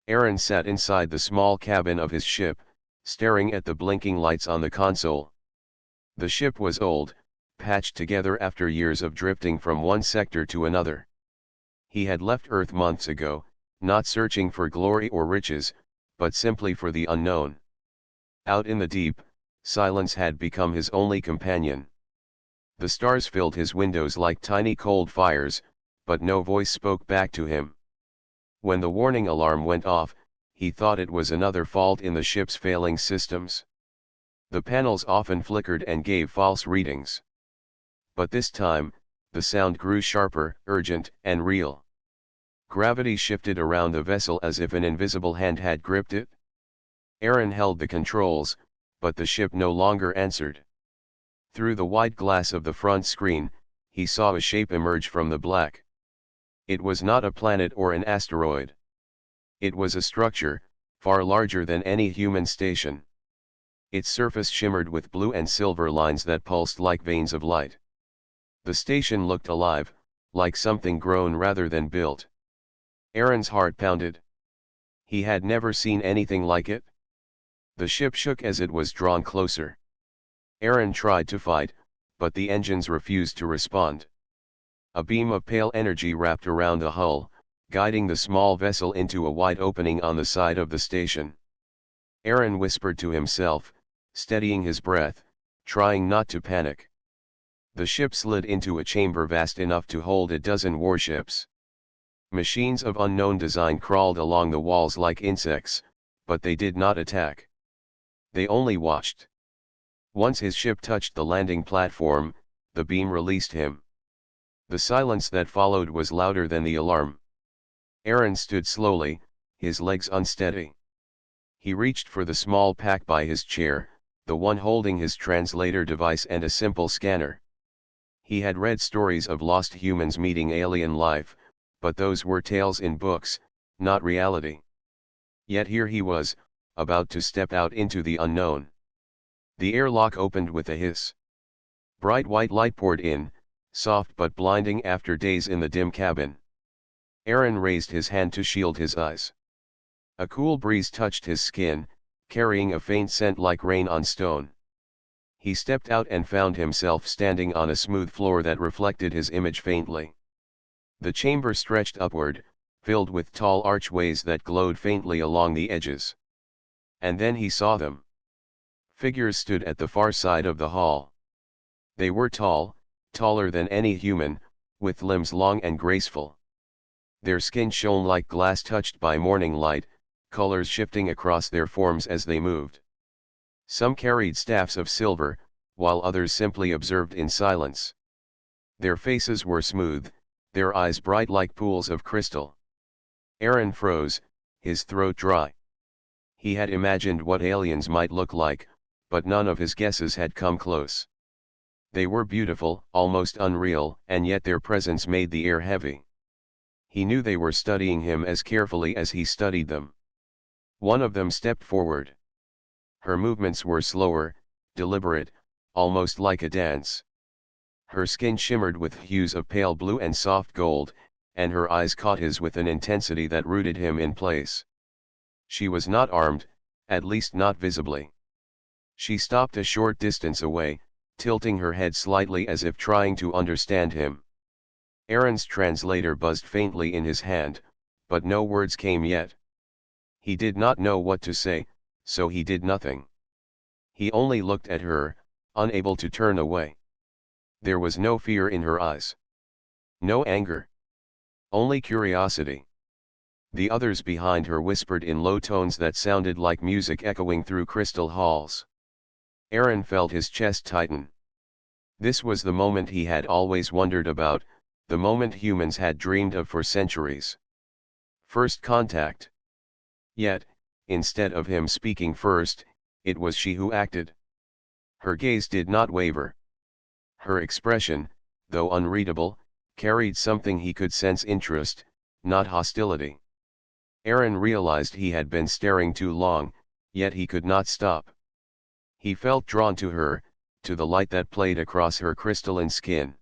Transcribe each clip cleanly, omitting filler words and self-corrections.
Aaron sat inside the small cabin of his ship, staring at the blinking lights on the console. The ship was old, patched together after years of drifting from one sector to another. He had left Earth months ago, not searching for glory or riches, but simply for the unknown. Out in the deep, silence had become his only companion. The stars filled his windows like tiny cold fires, but no voice spoke back to him. When the warning alarm went off, he thought it was another fault in the ship's failing systems. The panels often flickered and gave false readings. But this time, the sound grew sharper, urgent, and real. Gravity shifted around the vessel as if an invisible hand had gripped it. Aaron held the controls, but the ship no longer answered. Through the wide glass of the front screen, he saw a shape emerge from the black. It was not a planet or an asteroid. It was a structure, far larger than any human station. Its surface shimmered with blue and silver lines that pulsed like veins of light. The station looked alive, like something grown rather than built. Aaron's heart pounded. He had never seen anything like it. The ship shook as it was drawn closer. Aaron tried to fight, but the engines refused to respond. A beam of pale energy wrapped around the hull, guiding the small vessel into a wide opening on the side of the station. Aaron whispered to himself, steadying his breath, trying not to panic. The ship slid into a chamber vast enough to hold a dozen warships. Machines of unknown design crawled along the walls like insects, but they did not attack. They only watched. Once his ship touched the landing platform, the beam released him. The silence that followed was louder than the alarm. Aaron stood slowly, his legs unsteady. He reached for the small pack by his chair, the one holding his translator device and a simple scanner. He had read stories of lost humans meeting alien life, but those were tales in books, not reality. Yet here he was, about to step out into the unknown. The airlock opened with a hiss. Bright white light poured in, soft but blinding after days in the dim cabin. Aaron raised his hand to shield his eyes. A cool breeze touched his skin, carrying a faint scent like rain on stone. He stepped out and found himself standing on a smooth floor that reflected his image faintly. The chamber stretched upward, filled with tall archways that glowed faintly along the edges. And then he saw them. Figures stood at the far side of the hall. They were tall, taller than any human, with limbs long and graceful. Their skin shone like glass touched by morning light, colors shifting across their forms as they moved. Some carried staffs of silver, while others simply observed in silence. Their faces were smooth, their eyes bright like pools of crystal. Aaron froze, his throat dry. He had imagined what aliens might look like, but none of his guesses had come close. They were beautiful, almost unreal, and yet their presence made the air heavy. He knew they were studying him as carefully as he studied them. One of them stepped forward. Her movements were slower, deliberate, almost like a dance. Her skin shimmered with hues of pale blue and soft gold, and her eyes caught his with an intensity that rooted him in place. She was not armed, at least not visibly. She stopped a short distance away, tilting her head slightly as if trying to understand him. Aaron's translator buzzed faintly in his hand, but no words came yet. He did not know what to say, so he did nothing. He only looked at her, unable to turn away. There was no fear in her eyes. No anger. Only curiosity. The others behind her whispered in low tones that sounded like music echoing through crystal halls. Aaron felt his chest tighten. This was the moment he had always wondered about, the moment humans had dreamed of for centuries. First contact. Yet, instead of him speaking first, it was she who acted. Her gaze did not waver. Her expression, though unreadable, carried something he could sense: interest, not hostility. Aaron realized he had been staring too long, yet he could not stop. He felt drawn to her, to the light that played across her crystalline skin.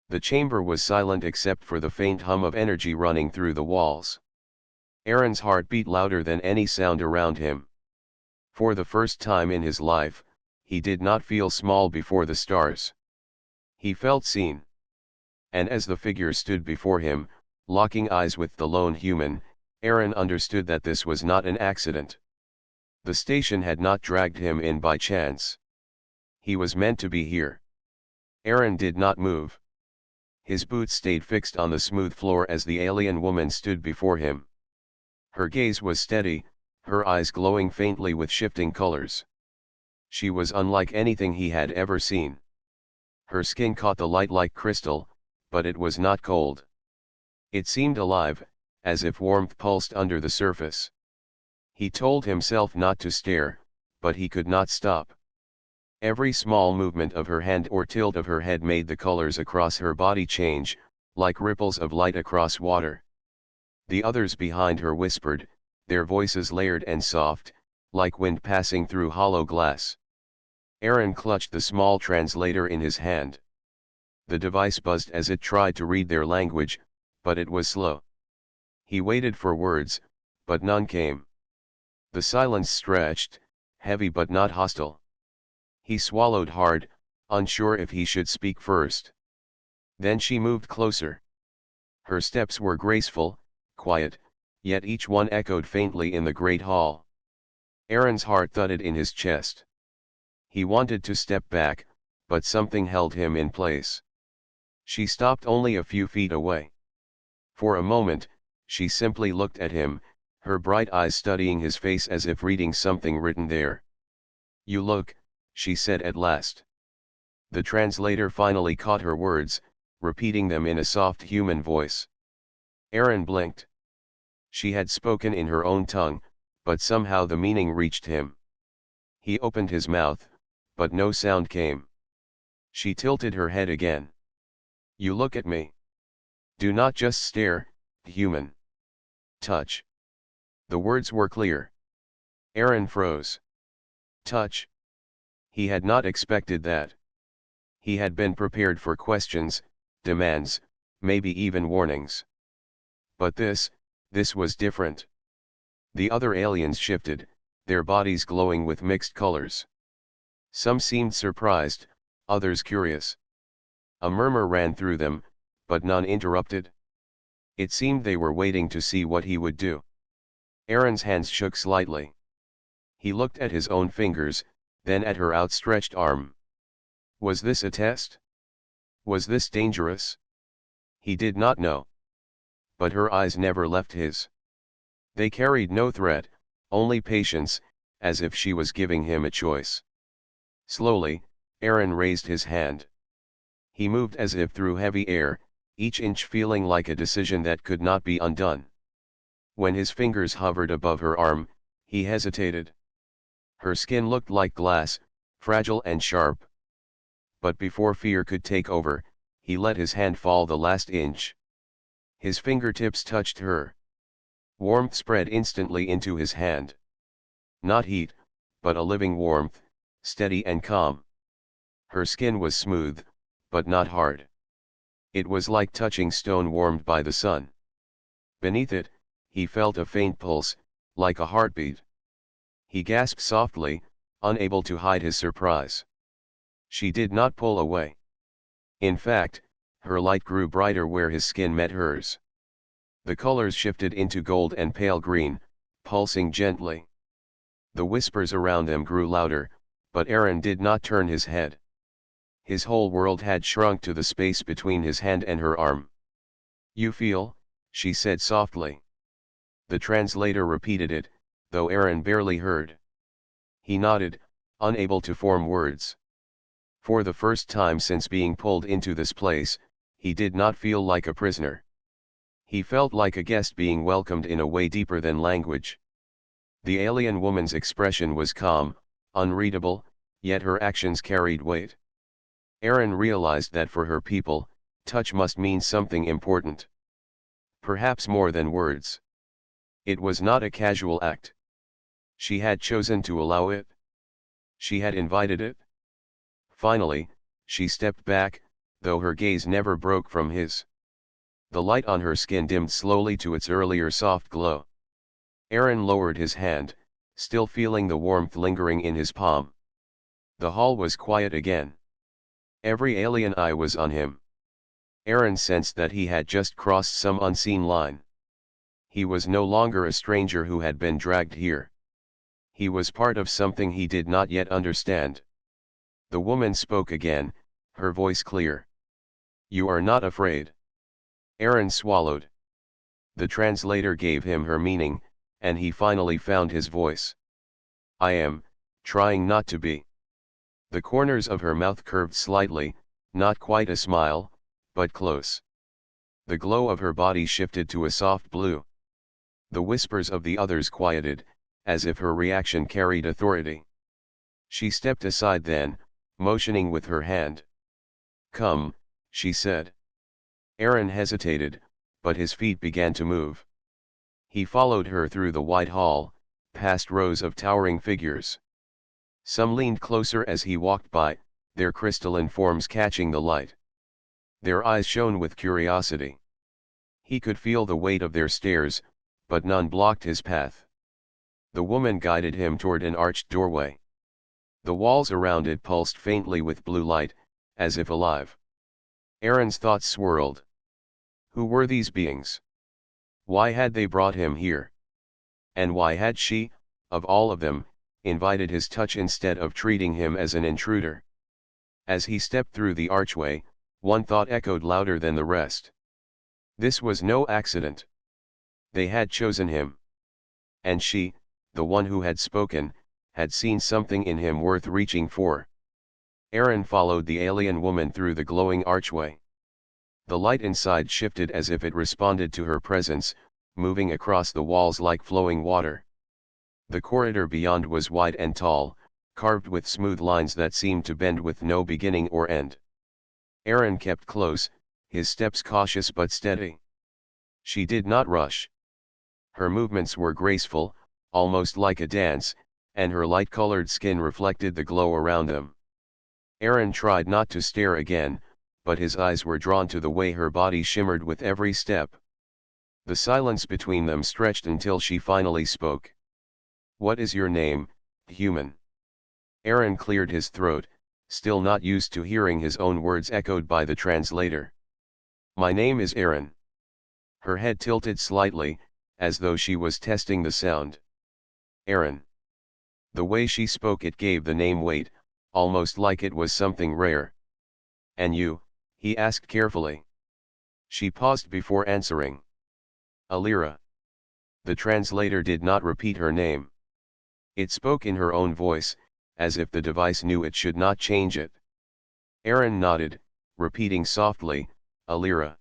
The chamber was silent except for the faint hum of energy running through the walls. Aaron's heart beat louder than any sound around him. For the first time in his life, he did not feel small before the stars. He felt seen. And as the figure stood before him, locking eyes with the lone human, Aaron understood that this was not an accident. The station had not dragged him in by chance. He was meant to be here. Aaron did not move. His boots stayed fixed on the smooth floor as the alien woman stood before him. Her gaze was steady, her eyes glowing faintly with shifting colors. She was unlike anything he had ever seen. Her skin caught the light like crystal, but it was not cold. It seemed alive, as if warmth pulsed under the surface. He told himself not to stare, but he could not stop. Every small movement of her hand or tilt of her head made the colors across her body change, like ripples of light across water. The others behind her whispered, their voices layered and soft, like wind passing through hollow glass. Aaron clutched the small translator in his hand. The device buzzed as it tried to read their language, but it was slow. He waited for words, but none came. The silence stretched, heavy but not hostile. He swallowed hard, unsure if he should speak first. Then she moved closer. Her steps were graceful, quiet, yet each one echoed faintly in the great hall. Aaron's heart thudded in his chest. He wanted to step back, but something held him in place. She stopped only a few feet away. For a moment, she simply looked at him, her bright eyes studying his face as if reading something written there. "You look," she said at last. The translator finally caught her words, repeating them in a soft human voice. Aaron blinked. She had spoken in her own tongue, but somehow the meaning reached him. He opened his mouth, but no sound came. She tilted her head again. "You look at me. Do not just stare, human. Touch." The words were clear. Aaron froze. Touch? He had not expected that. He had been prepared for questions, demands, maybe even warnings. But this was different. The other aliens shifted, their bodies glowing with mixed colors. Some seemed surprised, others curious. A murmur ran through them, but none interrupted. It seemed they were waiting to see what he would do. Aaron's hands shook slightly. He looked at his own fingers, then at her outstretched arm. Was this a test? Was this dangerous? He did not know. But her eyes never left his. They carried no threat, only patience, as if she was giving him a choice. Slowly, Aaron raised his hand. He moved as if through heavy air, each inch feeling like a decision that could not be undone. When his fingers hovered above her arm, he hesitated. Her skin looked like glass, fragile and sharp. But before fear could take over, he let his hand fall the last inch. His fingertips touched her. Warmth spread instantly into his hand. Not heat, but a living warmth, steady and calm. Her skin was smooth, but not hard. It was like touching stone warmed by the sun. Beneath it, he felt a faint pulse, like a heartbeat. He gasped softly, unable to hide his surprise. She did not pull away. In fact, her light grew brighter where his skin met hers. The colors shifted into gold and pale green, pulsing gently. The whispers around them grew louder, but Aaron did not turn his head. His whole world had shrunk to the space between his hand and her arm. "You feel," she said softly. The translator repeated it, though Aaron barely heard. He nodded, unable to form words. For the first time since being pulled into this place, he did not feel like a prisoner. He felt like a guest being welcomed in a way deeper than language. The alien woman's expression was calm, unreadable, yet her actions carried weight. Aaron realized that for her people, touch must mean something important. Perhaps more than words. It was not a casual act. She had chosen to allow it. She had invited it. Finally, she stepped back, though her gaze never broke from his. The light on her skin dimmed slowly to its earlier soft glow. Aaron lowered his hand, still feeling the warmth lingering in his palm. The hall was quiet again. Every alien eye was on him. Aaron sensed that he had just crossed some unseen line. He was no longer a stranger who had been dragged here. He was part of something he did not yet understand. The woman spoke again, her voice clear. "You are not afraid." Aaron swallowed. The translator gave him her meaning, and he finally found his voice. "I am, trying not to be." The corners of her mouth curved slightly, not quite a smile, but close. The glow of her body shifted to a soft blue. The whispers of the others quieted, as if her reaction carried authority. She stepped aside then, motioning with her hand. "Come," she said. Aaron hesitated, but his feet began to move. He followed her through the wide hall, past rows of towering figures. Some leaned closer as he walked by, their crystalline forms catching the light. Their eyes shone with curiosity. He could feel the weight of their stares, but none blocked his path. The woman guided him toward an arched doorway. The walls around it pulsed faintly with blue light, as if alive. Aaron's thoughts swirled. Who were these beings? Why had they brought him here? And why had she, of all of them, invited his touch instead of treating him as an intruder? As he stepped through the archway, one thought echoed louder than the rest. This was no accident. They had chosen him. And she, the one who had spoken, had seen something in him worth reaching for. Aaron followed the alien woman through the glowing archway. The light inside shifted as if it responded to her presence, moving across the walls like flowing water. The corridor beyond was wide and tall, carved with smooth lines that seemed to bend with no beginning or end. Aaron kept close, his steps cautious but steady. She did not rush. Her movements were graceful, almost like a dance, and her light-colored skin reflected the glow around them. Aaron tried not to stare again, but his eyes were drawn to the way her body shimmered with every step. The silence between them stretched until she finally spoke. "What is your name, human?" Aaron cleared his throat, still not used to hearing his own words echoed by the translator. "My name is Aaron." Her head tilted slightly, as though she was testing the sound. "Aaron." The way she spoke it gave the name weight, almost like it was something rare. "And you?" he asked carefully. She paused before answering. "Alira." The translator did not repeat her name. It spoke in her own voice, as if the device knew it should not change it. Aaron nodded, repeating softly, "Alira."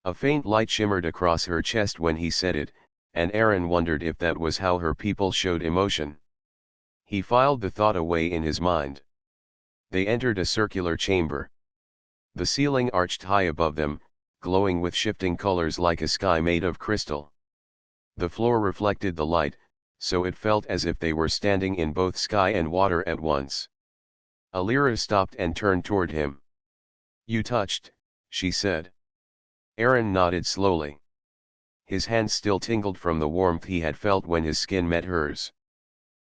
A faint light shimmered across her chest when he said it, and Aaron wondered if that was how her people showed emotion. He filed the thought away in his mind. They entered a circular chamber. The ceiling arched high above them, glowing with shifting colors like a sky made of crystal. The floor reflected the light, so it felt as if they were standing in both sky and water at once. Alira stopped and turned toward him. "You touched," she said. Aaron nodded slowly. His hands still tingled from the warmth he had felt when his skin met hers.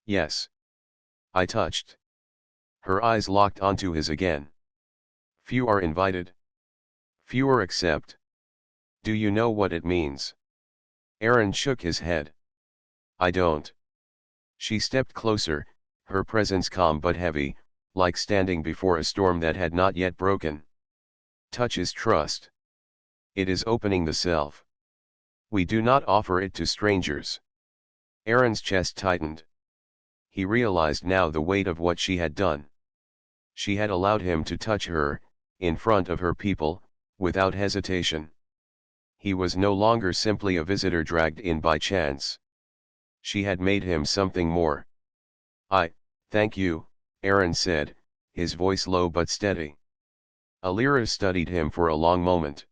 "Yes. I touched." Her eyes locked onto his again. "Few are invited. Fewer accept. Do you know what it means?" Aaron shook his head. "I don't." She stepped closer, her presence calm but heavy, like standing before a storm that had not yet broken. "Touch is trust. It is opening the self. We do not offer it to strangers." Aaron's chest tightened. He realized now the weight of what she had done. She had allowed him to touch her, in front of her people, without hesitation. He was no longer simply a visitor dragged in by chance. She had made him something more. Thank you," Aaron said, his voice low but steady. Alira studied him for a long moment.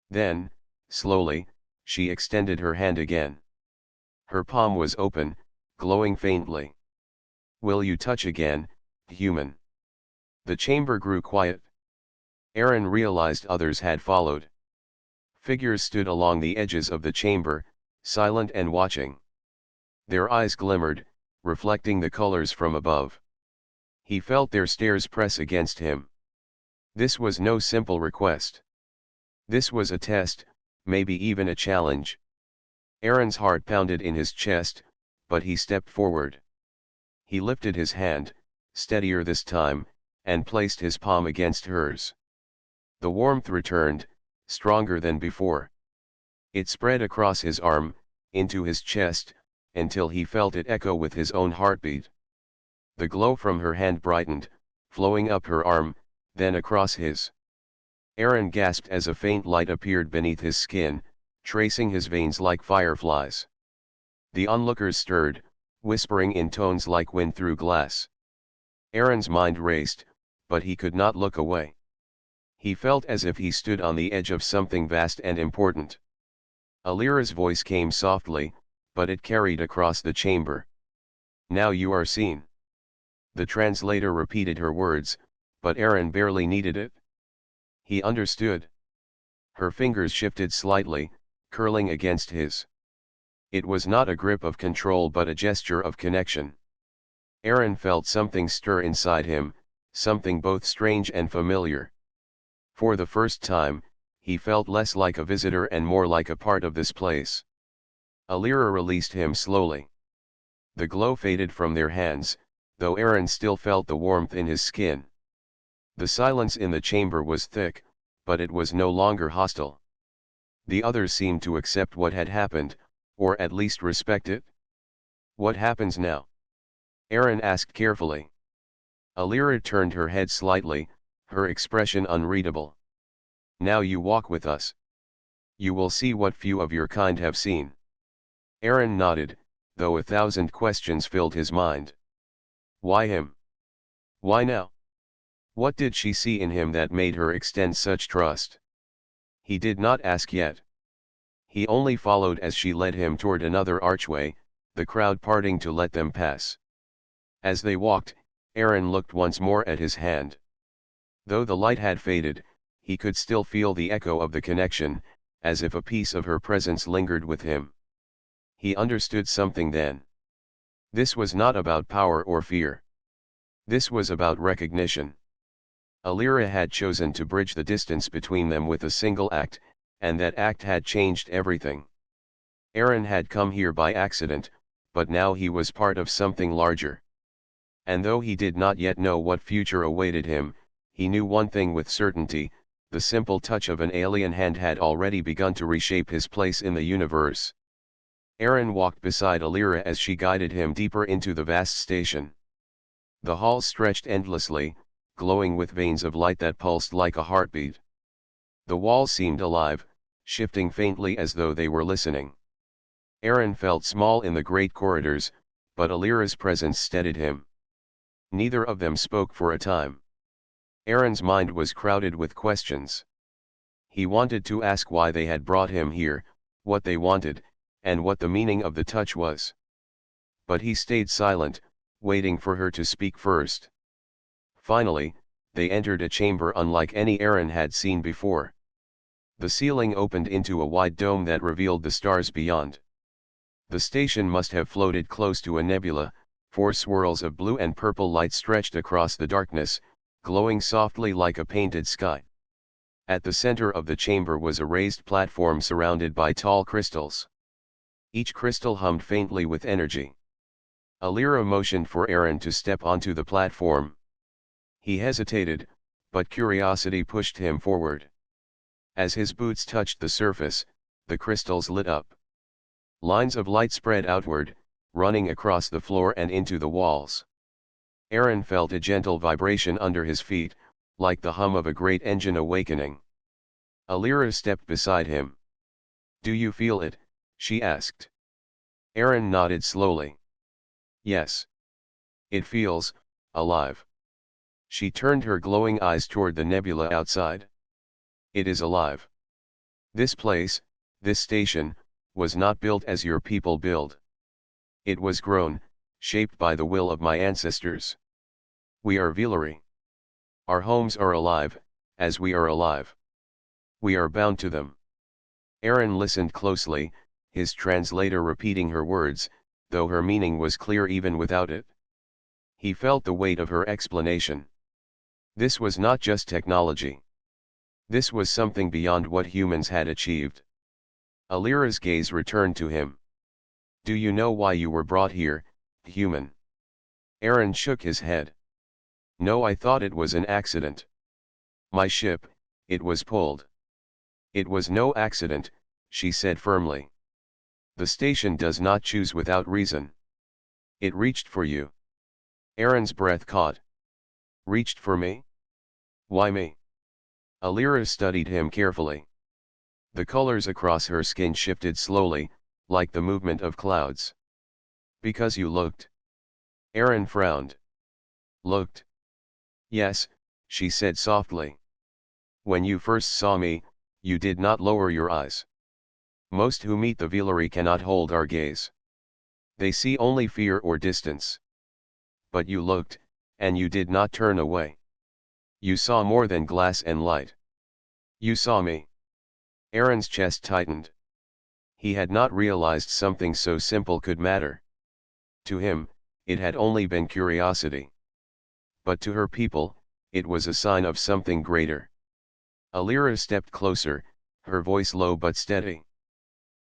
Then, slowly, she extended her hand again. Her palm was open, glowing faintly. "Will you touch again, human?" The chamber grew quiet. Aaron realized others had followed. Figures stood along the edges of the chamber, silent and watching. Their eyes glimmered, reflecting the colors from above. He felt their stares press against him. This was no simple request. This was a test, maybe even a challenge. Aaron's heart pounded in his chest, but he stepped forward. He lifted his hand, steadier this time, and placed his palm against hers. The warmth returned, stronger than before. It spread across his arm, into his chest, until he felt it echo with his own heartbeat. The glow from her hand brightened, flowing up her arm, then across his. Aaron gasped as a faint light appeared beneath his skin, tracing his veins like fireflies. The onlookers stirred, whispering in tones like wind through glass. Aaron's mind raced, but he could not look away. He felt as if he stood on the edge of something vast and important. Alira's voice came softly, but it carried across the chamber. "Now you are seen." The translator repeated her words, but Aaron barely needed it. He understood. Her fingers shifted slightly, curling against his. It was not a grip of control but a gesture of connection. Aaron felt something stir inside him, something both strange and familiar. For the first time, he felt less like a visitor and more like a part of this place. Alira released him slowly. The glow faded from their hands, though Aaron still felt the warmth in his skin. The silence in the chamber was thick, but it was no longer hostile. The others seemed to accept what had happened, or at least respect it. "What happens now?" Aaron asked carefully. Alira turned her head slightly, her expression unreadable. "Now you walk with us. You will see what few of your kind have seen." Aaron nodded, though 1,000 questions filled his mind. Why him? Why now? What did she see in him that made her extend such trust? He did not ask yet. He only followed as she led him toward another archway, the crowd parting to let them pass. As they walked, Aaron looked once more at his hand. Though the light had faded, he could still feel the echo of the connection, as if a piece of her presence lingered with him. He understood something then. This was not about power or fear. This was about recognition. Alira had chosen to bridge the distance between them with a single act, and that act had changed everything. Aaron had come here by accident, but now he was part of something larger. And though he did not yet know what future awaited him, he knew one thing with certainty: the simple touch of an alien hand had already begun to reshape his place in the universe. Aaron walked beside Alira as she guided him deeper into the vast station. The halls stretched endlessly, glowing with veins of light that pulsed like a heartbeat. The walls seemed alive, shifting faintly as though they were listening. Aaron felt small in the great corridors, but Alira's presence steadied him. Neither of them spoke for a time. Aaron's mind was crowded with questions. He wanted to ask why they had brought him here, what they wanted, and what the meaning of the touch was. But he stayed silent, waiting for her to speak first. Finally, they entered a chamber unlike any Aaron had seen before. The ceiling opened into a wide dome that revealed the stars beyond. The station must have floated close to a nebula, for swirls of blue and purple light stretched across the darkness, glowing softly like a painted sky. At the center of the chamber was a raised platform surrounded by tall crystals. Each crystal hummed faintly with energy. Alira motioned for Aaron to step onto the platform. He hesitated, but curiosity pushed him forward. As his boots touched the surface, the crystals lit up. Lines of light spread outward, running across the floor and into the walls. Aaron felt a gentle vibration under his feet, like the hum of a great engine awakening. Alira stepped beside him. "Do you feel it?" she asked. Aaron nodded slowly. "Yes. It feels alive." She turned her glowing eyes toward the nebula outside. "It is alive. This place, this station, was not built as your people build. It was grown, shaped by the will of my ancestors. We are Villery. Our homes are alive, as we are alive. We are bound to them." Aaron listened closely, his translator repeating her words, though her meaning was clear even without it. He felt the weight of her explanation. This was not just technology. This was something beyond what humans had achieved. Alira's gaze returned to him. Do you know why you were brought here, human? Aaron shook his head. No, I thought it was an accident. My ship, it was pulled. It was no accident, she said firmly. The station does not choose without reason. It reached for you. Aaron's breath caught. Reached for me? Why me? Alira studied him carefully. The colors across her skin shifted slowly, like the movement of clouds. Because you looked. Aaron frowned. Looked? Yes, she said softly. When you first saw me, you did not lower your eyes. Most who meet the Villery cannot hold our gaze. They see only fear or distance. But you looked, and you did not turn away. You saw more than glass and light. You saw me. Aaron's chest tightened. He had not realized something so simple could matter. To him, it had only been curiosity. But to her people, it was a sign of something greater. Alira stepped closer, her voice low but steady.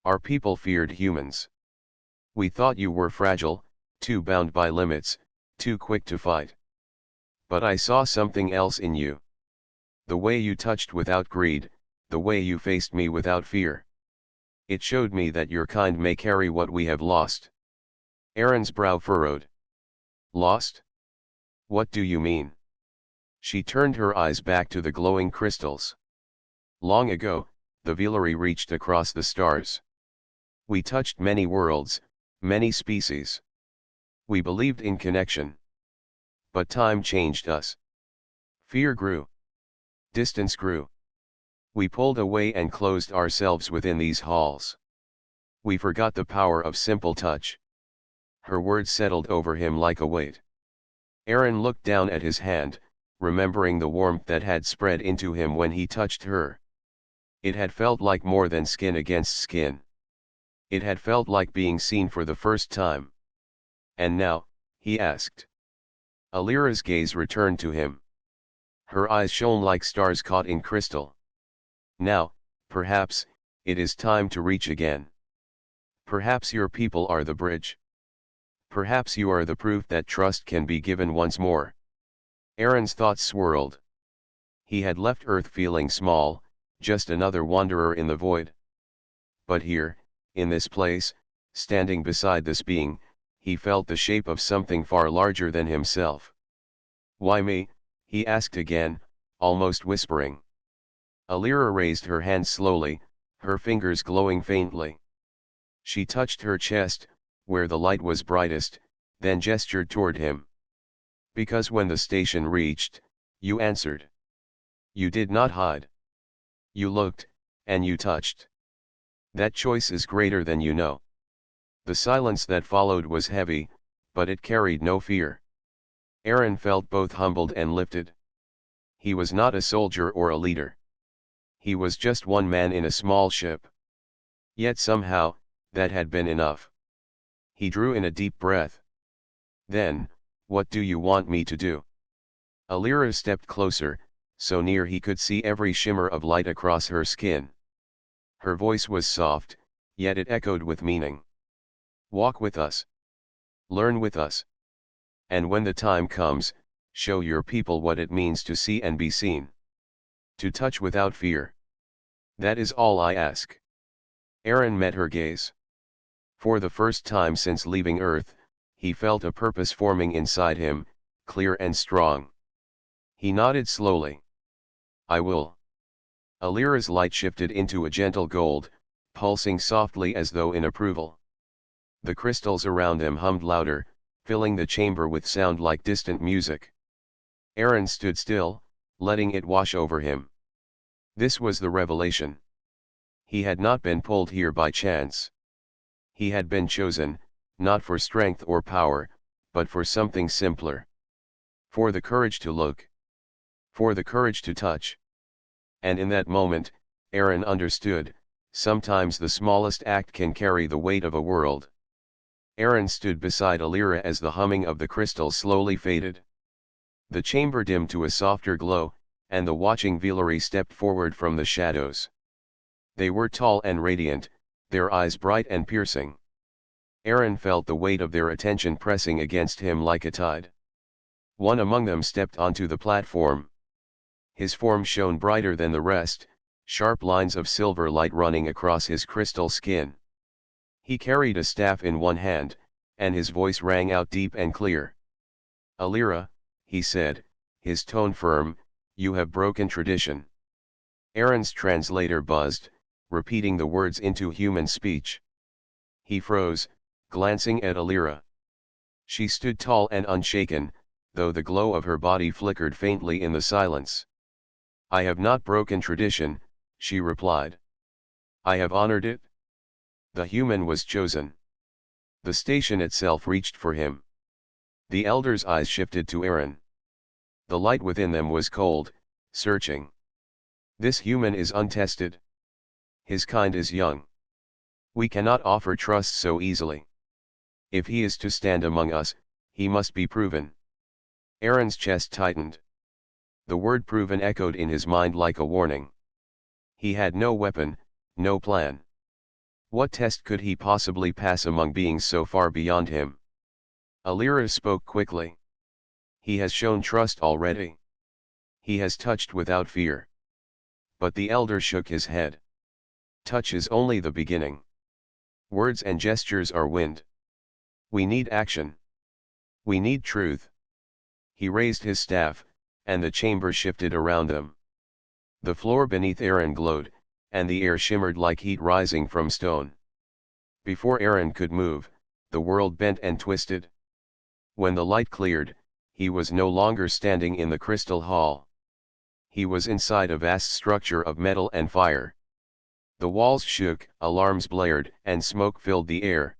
Our people feared humans. We thought you were fragile, too bound by limits, too quick to fight. But I saw something else in you. The way you touched without greed, the way you faced me without fear. It showed me that your kind may carry what we have lost. Aaron's brow furrowed. Lost? What do you mean? She turned her eyes back to the glowing crystals. Long ago, the Villery reached across the stars. We touched many worlds, many species. We believed in connection. But time changed us. Fear grew. Distance grew. We pulled away and closed ourselves within these halls. We forgot the power of simple touch. Her words settled over him like a weight. Aaron looked down at his hand, remembering the warmth that had spread into him when he touched her. It had felt like more than skin against skin. It had felt like being seen for the first time. And now, he asked. Alira's gaze returned to him. Her eyes shone like stars caught in crystal. Now, perhaps, it is time to reach again. Perhaps your people are the bridge. Perhaps you are the proof that trust can be given once more. Aaron's thoughts swirled. He had left Earth feeling small, just another wanderer in the void. But here, in this place, standing beside this being, he felt the shape of something far larger than himself. Why me? He asked again, almost whispering. Alira raised her hand slowly, her fingers glowing faintly. She touched her chest, where the light was brightest, then gestured toward him. Because when the station reached, you answered. You did not hide. You looked, and you touched. That choice is greater than you know. The silence that followed was heavy, but it carried no fear. Aaron felt both humbled and lifted. He was not a soldier or a leader. He was just one man in a small ship. Yet somehow, that had been enough. He drew in a deep breath. Then, what do you want me to do? Alira stepped closer, so near he could see every shimmer of light across her skin. Her voice was soft, yet it echoed with meaning. Walk with us. Learn with us. And when the time comes, show your people what it means to see and be seen. To touch without fear. That is all I ask. Aaron met her gaze. For the first time since leaving Earth, he felt a purpose forming inside him, clear and strong. He nodded slowly. I will. Alira's light shifted into a gentle gold, pulsing softly as though in approval. The crystals around them hummed louder, filling the chamber with sound like distant music. Aaron stood still, letting it wash over him. This was the revelation. He had not been pulled here by chance. He had been chosen, not for strength or power, but for something simpler. For the courage to look. For the courage to touch. And in that moment, Aaron understood, sometimes the smallest act can carry the weight of a world. Aaron stood beside Alira as the humming of the crystal slowly faded. The chamber dimmed to a softer glow, and the watching Villery stepped forward from the shadows. They were tall and radiant, their eyes bright and piercing. Aaron felt the weight of their attention pressing against him like a tide. One among them stepped onto the platform. His form shone brighter than the rest, sharp lines of silver light running across his crystal skin. He carried a staff in one hand, and his voice rang out deep and clear. "Alira," he said, his tone firm, "you have broken tradition." Aaron's translator buzzed, repeating the words into human speech. He froze, glancing at Alira. She stood tall and unshaken, though the glow of her body flickered faintly in the silence. "I have not broken tradition," she replied. "I have honored it." The human was chosen. The station itself reached for him. The elder's eyes shifted to Aaron. The light within them was cold, searching. "This human is untested. His kind is young. We cannot offer trust so easily. If he is to stand among us, he must be proven." Aaron's chest tightened. The word proven echoed in his mind like a warning. He had no weapon, no plan. What test could he possibly pass among beings so far beyond him? Alira spoke quickly. "He has shown trust already. He has touched without fear." But the elder shook his head. "Touch is only the beginning. Words and gestures are wind. We need action. We need truth." He raised his staff, and the chamber shifted around them. The floor beneath Aaron glowed, and the air shimmered like heat rising from stone. Before Aaron could move, the world bent and twisted. When the light cleared, he was no longer standing in the crystal hall. He was inside a vast structure of metal and fire. The walls shook, alarms blared, and smoke filled the air.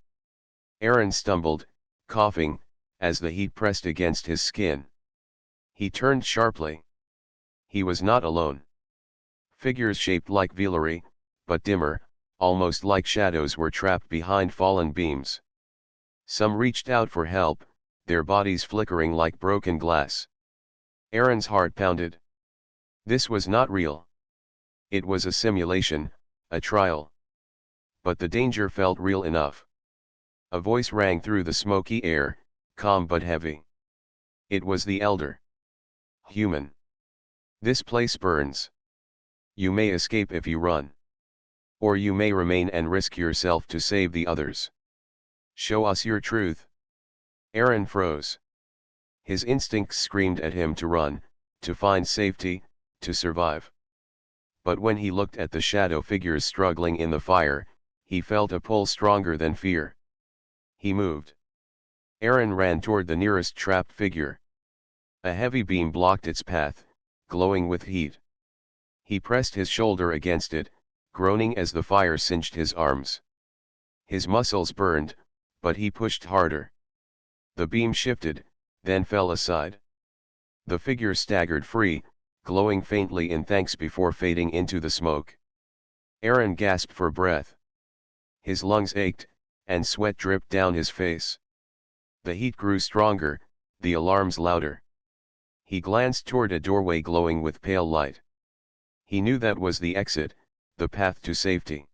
Aaron stumbled, coughing, as the heat pressed against his skin. He turned sharply. He was not alone. Figures shaped like Villery, but dimmer, almost like shadows, were trapped behind fallen beams. Some reached out for help, their bodies flickering like broken glass. Aaron's heart pounded. This was not real. It was a simulation, a trial. But the danger felt real enough. A voice rang through the smoky air, calm but heavy. It was the elder. "Human. This place burns. You may escape if you run. Or you may remain and risk yourself to save the others. Show us your truth." Aaron froze. His instincts screamed at him to run, to find safety, to survive. But when he looked at the shadow figures struggling in the fire, he felt a pull stronger than fear. He moved. Aaron ran toward the nearest trapped figure. A heavy beam blocked its path, glowing with heat. He pressed his shoulder against it, groaning as the fire singed his arms. His muscles burned, but he pushed harder. The beam shifted, then fell aside. The figure staggered free, glowing faintly in thanks before fading into the smoke. Aaron gasped for breath. His lungs ached, and sweat dripped down his face. The heat grew stronger, the alarms louder. He glanced toward a doorway glowing with pale light. He knew that was the exit, the path to safety.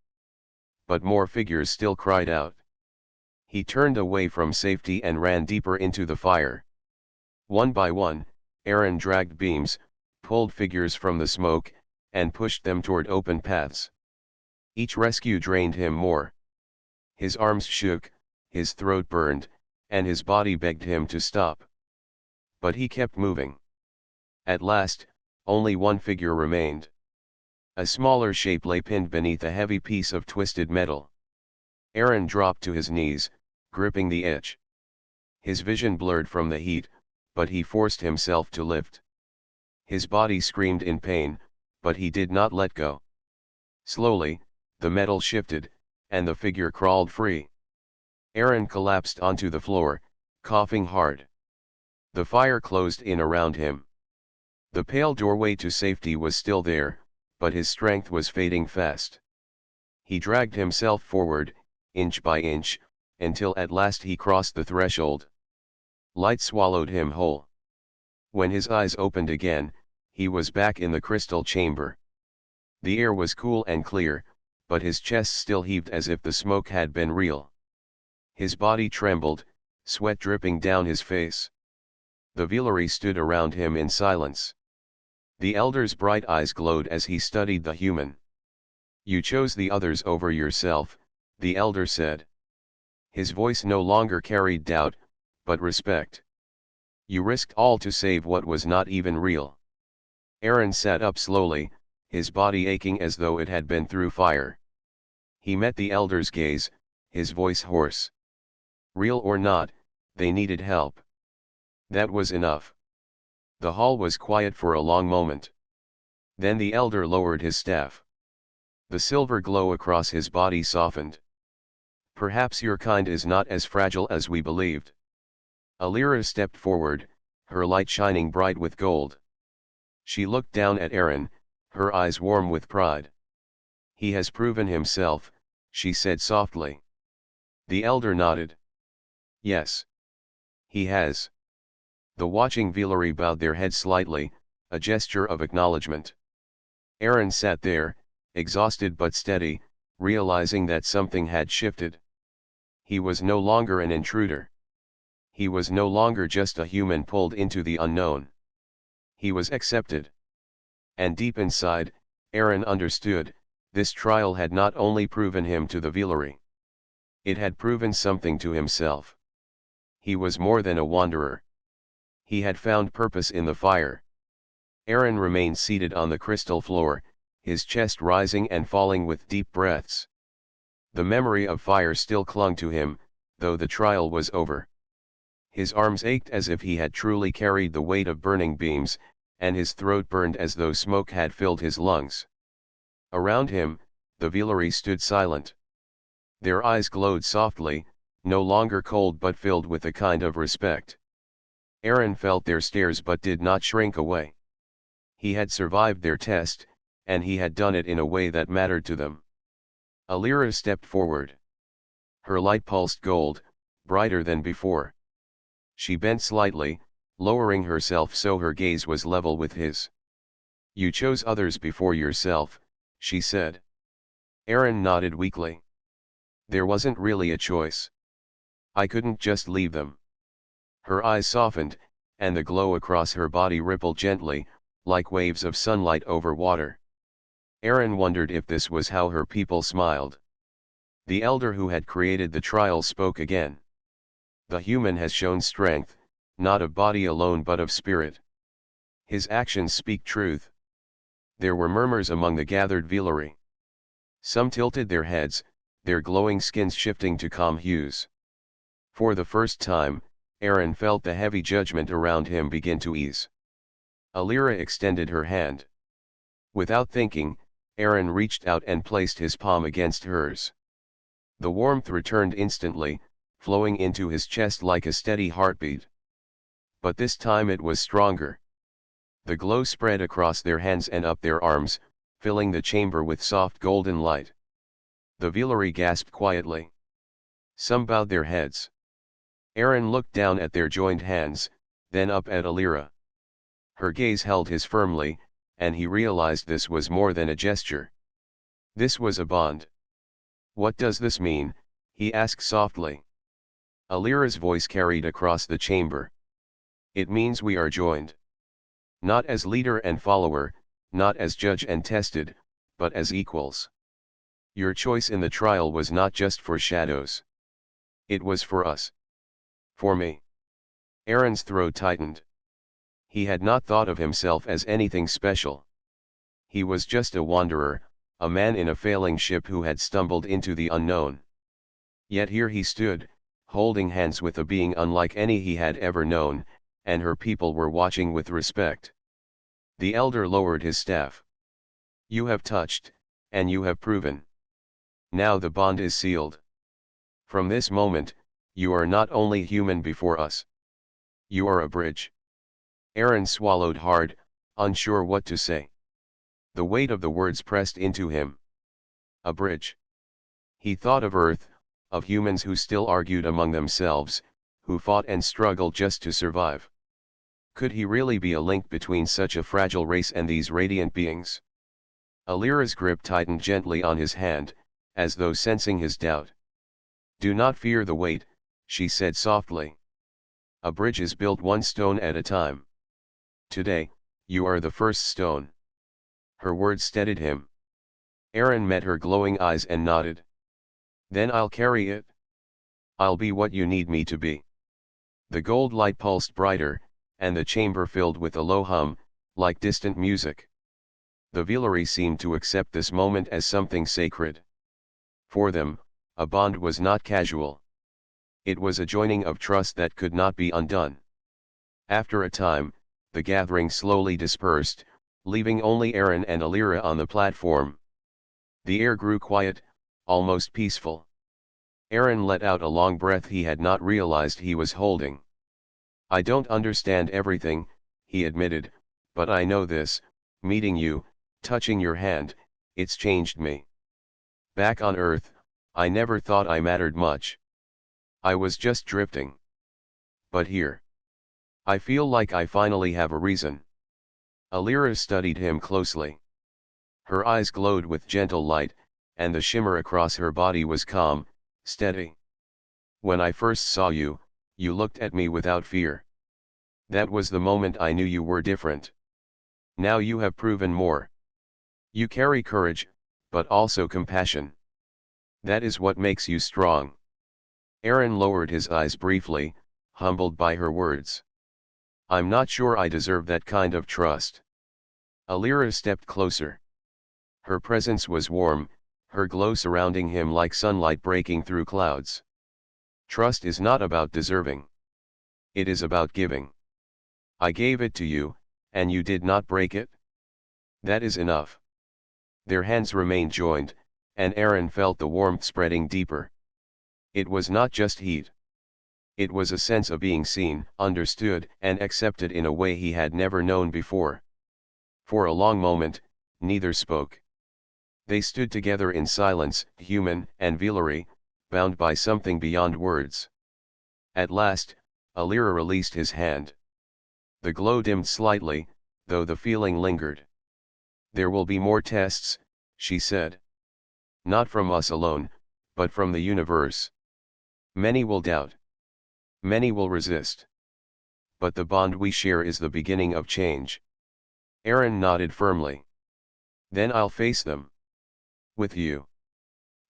But more figures still cried out. He turned away from safety and ran deeper into the fire. One by one, Aaron dragged beams, pulled figures from the smoke, and pushed them toward open paths. Each rescue drained him more. His arms shook, his throat burned, and his body begged him to stop. But he kept moving. At last, only one figure remained. A smaller shape lay pinned beneath a heavy piece of twisted metal. Aaron dropped to his knees, gripping the edge. His vision blurred from the heat, but he forced himself to lift. His body screamed in pain, but he did not let go. Slowly, the metal shifted, and the figure crawled free. Aaron collapsed onto the floor, coughing hard. The fire closed in around him. The pale doorway to safety was still there, but his strength was fading fast. He dragged himself forward, inch by inch, until at last he crossed the threshold. Light swallowed him whole. When his eyes opened again, he was back in the crystal chamber. The air was cool and clear, but his chest still heaved as if the smoke had been real. His body trembled, sweat dripping down his face. The Villery stood around him in silence. The elder's bright eyes glowed as he studied the human. "You chose the others over yourself," the elder said. His voice no longer carried doubt, but respect. "You risked all to save what was not even real." Aaron sat up slowly, his body aching as though it had been through fire. He met the elder's gaze, his voice hoarse. Real or not, they needed help. That was enough. The hall was quiet for a long moment. Then the elder lowered his staff. The silver glow across his body softened. "Perhaps your kind is not as fragile as we believed." Alira stepped forward, her light shining bright with gold. She looked down at Aaron, her eyes warm with pride. "He has proven himself," she said softly. The elder nodded. "Yes. He has." The watching Villery bowed their heads slightly, a gesture of acknowledgement. Aaron sat there, exhausted but steady, realizing that something had shifted. He was no longer an intruder. He was no longer just a human pulled into the unknown. He was accepted. And deep inside, Aaron understood, this trial had not only proven him to the Villery. It had proven something to himself. He was more than a wanderer. He had found purpose in the fire. Aaron remained seated on the crystal floor, his chest rising and falling with deep breaths. The memory of fire still clung to him, though the trial was over. His arms ached as if he had truly carried the weight of burning beams, and his throat burned as though smoke had filled his lungs. Around him, the Villery stood silent. Their eyes glowed softly, no longer cold but filled with a kind of respect. Aaron felt their stares but did not shrink away. He had survived their test, and he had done it in a way that mattered to them. Alira stepped forward. Her light pulsed gold, brighter than before. She bent slightly, lowering herself so her gaze was level with his. "You chose others before yourself," she said. Aaron nodded weakly. "There wasn't really a choice. I couldn't just leave them." Her eyes softened, and the glow across her body rippled gently, like waves of sunlight over water. Aaron wondered if this was how her people smiled. The elder who had created the trial spoke again. "The human has shown strength, not of body alone but of spirit. His actions speak truth." There were murmurs among the gathered Villery. Some tilted their heads, their glowing skins shifting to calm hues. For the first time, Aaron felt the heavy judgment around him begin to ease. Alira extended her hand. Without thinking, Aaron reached out and placed his palm against hers. The warmth returned instantly, flowing into his chest like a steady heartbeat. But this time it was stronger. The glow spread across their hands and up their arms, filling the chamber with soft golden light. The Villery gasped quietly. Some bowed their heads. Aaron looked down at their joined hands, then up at Alira. Her gaze held his firmly, and he realized this was more than a gesture. This was a bond. "What does this mean?" he asked softly. Alira's voice carried across the chamber. "It means we are joined. Not as leader and follower, not as judge and tested, but as equals. Your choice in the trial was not just for shadows. It was for us. For me." Aaron's throat tightened. He had not thought of himself as anything special. He was just a wanderer, a man in a failing ship who had stumbled into the unknown. Yet here he stood, holding hands with a being unlike any he had ever known, and her people were watching with respect. The elder lowered his staff. "You have touched, and you have proven. Now the bond is sealed. From this moment, you are not only human before us. You are a bridge." Aaron swallowed hard, unsure what to say. The weight of the words pressed into him. A bridge. He thought of Earth, of humans who still argued among themselves, who fought and struggled just to survive. Could he really be a link between such a fragile race and these radiant beings? Alira's grip tightened gently on his hand, as though sensing his doubt. "Do not fear the weight," she said softly. "A bridge is built one stone at a time. Today, you are the first stone." Her words steadied him. Aaron met her glowing eyes and nodded. "Then I'll carry it. I'll be what you need me to be." The gold light pulsed brighter, and the chamber filled with a low hum, like distant music. The Villery seemed to accept this moment as something sacred. For them, a bond was not casual. It was a joining of trust that could not be undone. After a time, the gathering slowly dispersed, leaving only Aaron and Alira on the platform. The air grew quiet, almost peaceful. Aaron let out a long breath he had not realized he was holding. "I don't understand everything," he admitted, "but I know this, meeting you, touching your hand, it's changed me. Back on Earth, I never thought I mattered much. I was just drifting. But here, I feel like I finally have a reason." Alira studied him closely. Her eyes glowed with gentle light, and the shimmer across her body was calm, steady. "When I first saw you, you looked at me without fear. That was the moment I knew you were different. Now you have proven more. You carry courage, but also compassion. That is what makes you strong." Aaron lowered his eyes briefly, humbled by her words. "I'm not sure I deserve that kind of trust." Alira stepped closer. Her presence was warm, her glow surrounding him like sunlight breaking through clouds. "Trust is not about deserving. It is about giving. I gave it to you, and you did not break it. That is enough." Their hands remained joined, and Aaron felt the warmth spreading deeper. It was not just heat. It was a sense of being seen, understood, and accepted in a way he had never known before. For a long moment, neither spoke. They stood together in silence, human and Villery, bound by something beyond words. At last, Alira released his hand. The glow dimmed slightly, though the feeling lingered. "There will be more tests," she said. "Not from us alone, but from the universe. Many will doubt. Many will resist. But the bond we share is the beginning of change." Aaron nodded firmly. "Then I'll face them. With you."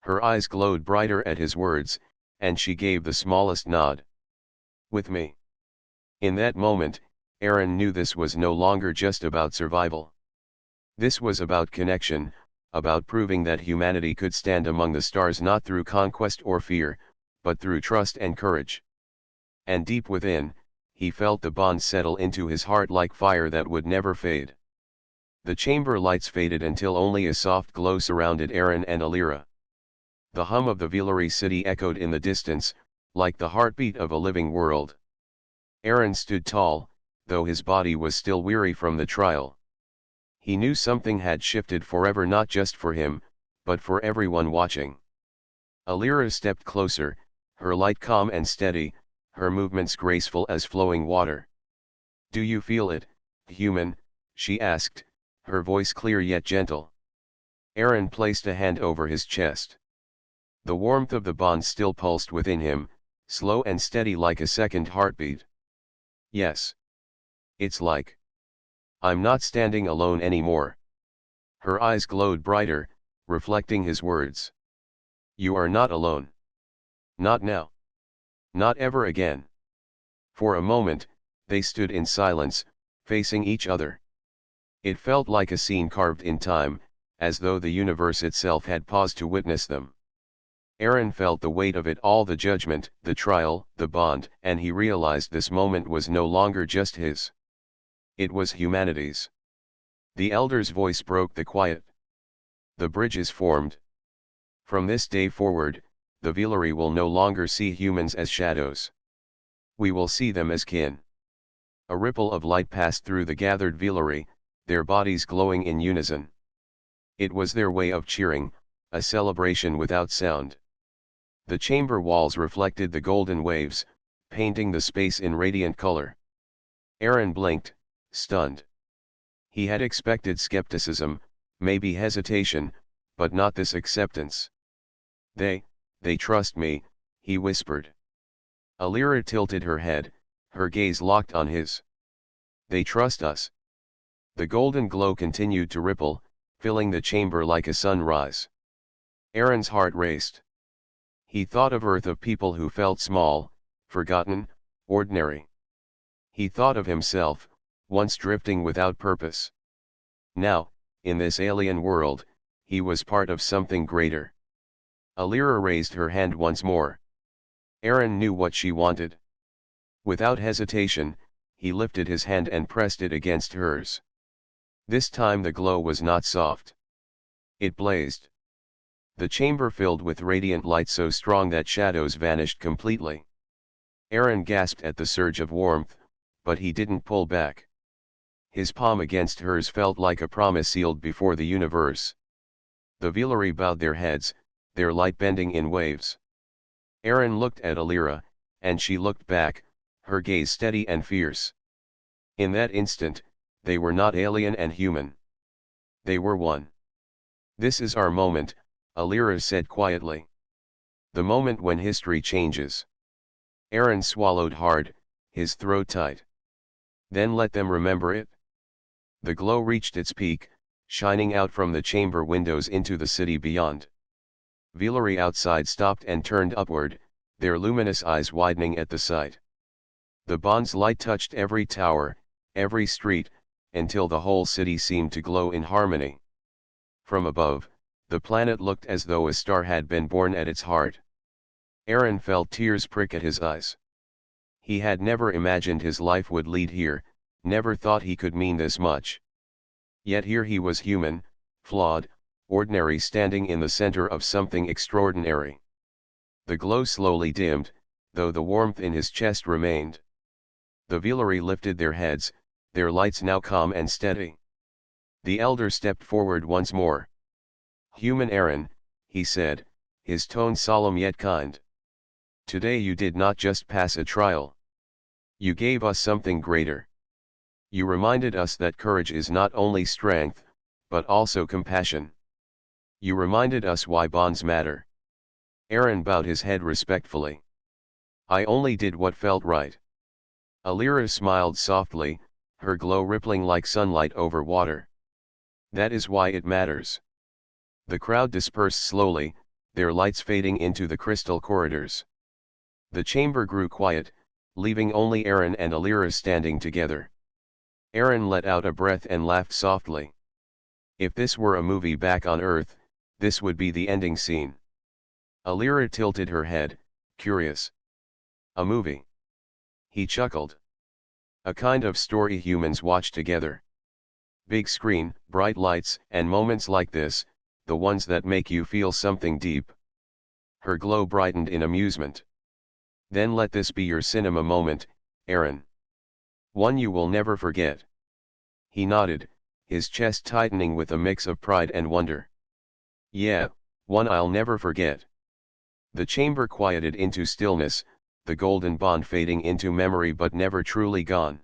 Her eyes glowed brighter at his words, and she gave the smallest nod. "With me." In that moment, Aaron knew this was no longer just about survival. This was about connection, about proving that humanity could stand among the stars not through conquest or fear, but through trust and courage. And deep within, he felt the bond settle into his heart like fire that would never fade. The chamber lights faded until only a soft glow surrounded Aaron and Alira. The hum of the Villery city echoed in the distance, like the heartbeat of a living world. Aaron stood tall, though his body was still weary from the trial. He knew something had shifted forever, not just for him, but for everyone watching. Alira stepped closer, her light calm and steady, her movements graceful as flowing water. "Do you feel it, human?" she asked, her voice clear yet gentle. Aaron placed a hand over his chest. The warmth of the bond still pulsed within him, slow and steady like a second heartbeat. "Yes. It's like I'm not standing alone anymore." Her eyes glowed brighter, reflecting his words. "You are not alone. Not now. Not ever again." For a moment, they stood in silence, facing each other. It felt like a scene carved in time, as though the universe itself had paused to witness them. Aaron felt the weight of it all, the judgment, the trial, the bond, and he realized this moment was no longer just his. It was humanity's. The elder's voice broke the quiet. "The bridge is formed. From this day forward, the Villery will no longer see humans as shadows. We will see them as kin." A ripple of light passed through the gathered Villery, their bodies glowing in unison. It was their way of cheering, a celebration without sound. The chamber walls reflected the golden waves, painting the space in radiant color. Aaron blinked, stunned. He had expected skepticism, maybe hesitation, but not this acceptance. They trust me," he whispered. Alira tilted her head, her gaze locked on his. "They trust us." The golden glow continued to ripple, filling the chamber like a sunrise. Aaron's heart raced. He thought of Earth, of people who felt small, forgotten, ordinary. He thought of himself, once drifting without purpose. Now, in this alien world, he was part of something greater. Alira raised her hand once more. Aaron knew what she wanted. Without hesitation, he lifted his hand and pressed it against hers. This time the glow was not soft. It blazed. The chamber filled with radiant light so strong that shadows vanished completely. Aaron gasped at the surge of warmth, but he didn't pull back. His palm against hers felt like a promise sealed before the universe. The Velaryi bowed their heads, their light bending in waves. Aaron looked at Alira, and she looked back, her gaze steady and fierce. In that instant, they were not alien and human. They were one. "This is our moment," Alira said quietly. "The moment when history changes." Aaron swallowed hard, his throat tight. "Then let them remember it." The glow reached its peak, shining out from the chamber windows into the city beyond. Velaryi outside stopped and turned upward, their luminous eyes widening at the sight. The bond's light touched every tower, every street, until the whole city seemed to glow in harmony. From above, the planet looked as though a star had been born at its heart. Aaron felt tears prick at his eyes. He had never imagined his life would lead here, never thought he could mean this much. Yet here he was human, flawed, ordinary, standing in the center of something extraordinary. The glow slowly dimmed, though the warmth in his chest remained. The Velaryi lifted their heads, their lights now calm and steady. The elder stepped forward once more. "Human Aaron," he said, his tone solemn yet kind. "Today you did not just pass a trial. You gave us something greater. You reminded us that courage is not only strength, but also compassion. You reminded us why bonds matter." Aaron bowed his head respectfully. "I only did what felt right." Alira smiled softly, her glow rippling like sunlight over water. "That is why it matters." The crowd dispersed slowly, their lights fading into the crystal corridors. The chamber grew quiet, leaving only Aaron and Alira standing together. Aaron let out a breath and laughed softly. If this were a movie back on Earth, this would be the ending scene. Alira tilted her head, curious. "A movie?" He chuckled. "A kind of story humans watch together. Big screen, bright lights, and moments like this, the ones that make you feel something deep." Her glow brightened in amusement. "Then let this be your cinema moment, Aaron. One you will never forget." He nodded, his chest tightening with a mix of pride and wonder. "Yeah, one I'll never forget." The chamber quieted into stillness, the golden bond fading into memory but never truly gone.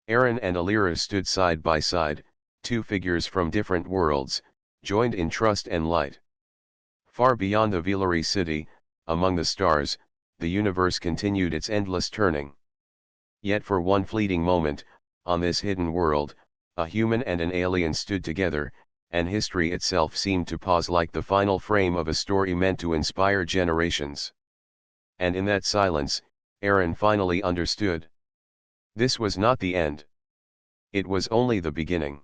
Aaron and Alira stood side by side, two figures from different worlds, joined in trust and light. Far beyond the Velaryi city, among the stars, the universe continued its endless turning. Yet for one fleeting moment, on this hidden world, a human and an alien stood together, and history itself seemed to pause like the final frame of a story meant to inspire generations. And in that silence, Aaron finally understood. This was not the end. It was only the beginning.